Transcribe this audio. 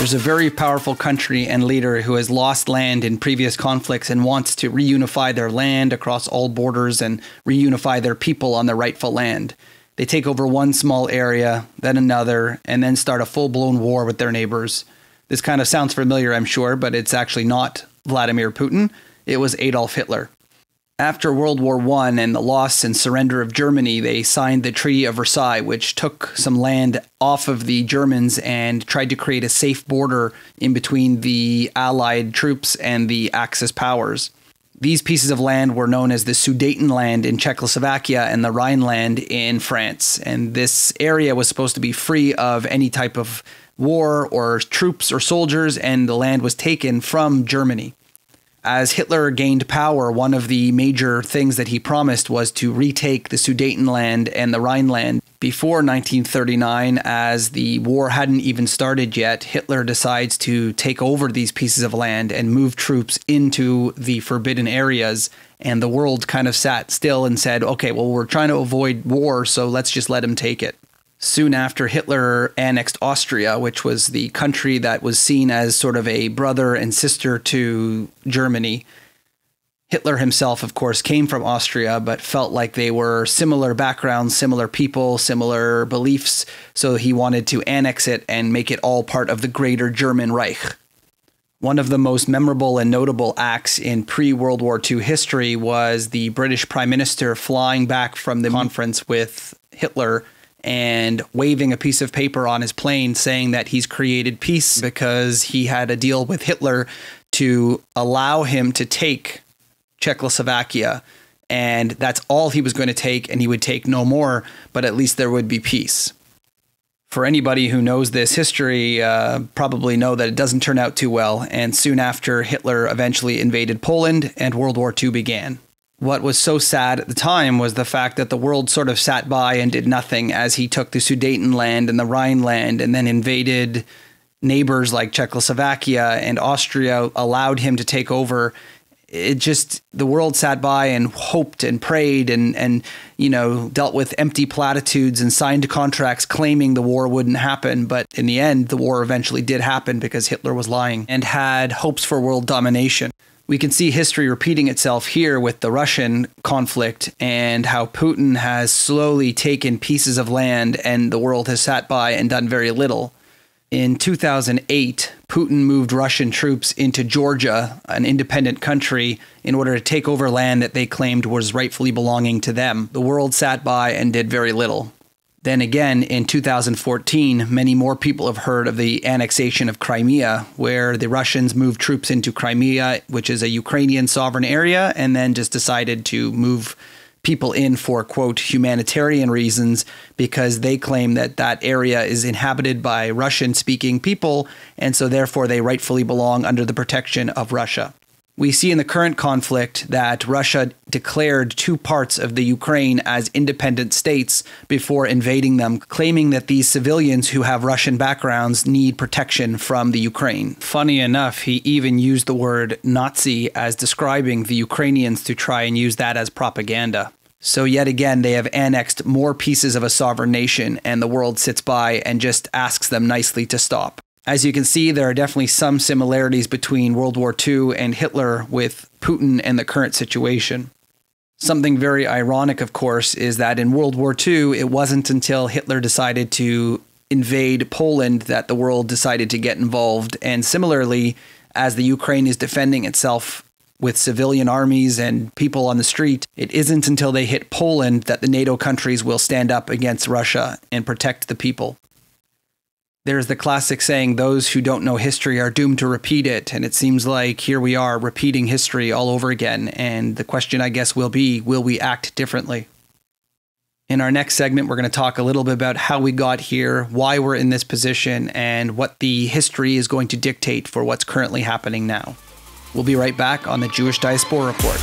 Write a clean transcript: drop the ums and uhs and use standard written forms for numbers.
There's a very powerful country and leader who has lost land in previous conflicts and wants to reunify their land across all borders and reunify their people on their rightful land. They take over one small area, then another, and then start a full-blown war with their neighbors. This kind of sounds familiar, I'm sure, but it's actually not Vladimir Putin. It was Adolf Hitler. After World War I and the loss and surrender of Germany, they signed the Treaty of Versailles, which took some land off of the Germans and tried to create a safe border in between the Allied troops and the Axis powers. These pieces of land were known as the Sudetenland in Czechoslovakia and the Rhineland in France. And this area was supposed to be free of any type of war or troops or soldiers, and the land was taken from Germany. As Hitler gained power, one of the major things that he promised was to retake the Sudetenland and the Rhineland. Before 1939, as the war hadn't even started yet, Hitler decides to take over these pieces of land and move troops into the forbidden areas. And the world kind of sat still and said, okay, well, we're trying to avoid war, so let's just let him take it. Soon after, Hitler annexed Austria, which was the country that was seen as sort of a brother and sister to Germany. Hitler himself, of course, came from Austria, but felt like they were similar backgrounds, similar people, similar beliefs, so he wanted to annex it and make it all part of the greater German Reich. One of the most memorable and notable acts in pre-World War II history was the British Prime Minister flying back from the conference with Hitler and waving a piece of paper on his plane saying that he's created peace because he had a deal with Hitler to allow him to take Czechoslovakia. And that's all he was going to take, and he would take no more, but at least there would be peace. For anybody who knows this history, probably know that it doesn't turn out too well. And soon after, Hitler eventually invaded Poland and World War II began. What was so sad at the time was the fact that the world sort of sat by and did nothing as he took the Sudetenland and the Rhineland and then invaded neighbors like Czechoslovakia and Austria, allowed him to take over. The world sat by and hoped and prayed and dealt with empty platitudes and signed contracts claiming the war wouldn't happen. But in the end, the war eventually did happen because Hitler was lying and had hopes for world domination. We can see history repeating itself here with the Russian conflict and how Putin has slowly taken pieces of land and the world has sat by and done very little. In 2008, Putin moved Russian troops into Georgia, an independent country, in order to take over land that they claimed was rightfully belonging to them. The world sat by and did very little. Then again, in 2014, many more people have heard of the annexation of Crimea, where the Russians moved troops into Crimea, which is a Ukrainian sovereign area, and then just decided to move people in for, quote, humanitarian reasons, because they claim that that area is inhabited by Russian-speaking people, and so therefore they rightfully belong under the protection of Russia. We see in the current conflict that Russia declared two parts of the Ukraine as independent states before invading them, claiming that these civilians who have Russian backgrounds need protection from the Ukraine. Funny enough, he even used the word Nazi as describing the Ukrainians to try and use that as propaganda. So yet again, they have annexed more pieces of a sovereign nation, and the world sits by and just asks them nicely to stop. As you can see, there are definitely some similarities between World War II and Hitler with Putin and the current situation. Something very ironic, of course, is that in World War II, it wasn't until Hitler decided to invade Poland that the world decided to get involved. And similarly, as the Ukraine is defending itself with civilian armies and people on the street, it isn't until they hit Poland that the NATO countries will stand up against Russia and protect the people. There's the classic saying, those who don't know history are doomed to repeat it. And it seems like here we are repeating history all over again. And the question, I guess, will be, will we act differently? In our next segment, we're going to talk a little bit about how we got here, why we're in this position, and what the history is going to dictate for what's currently happening now. We'll be right back on the Jewish Diaspora Report.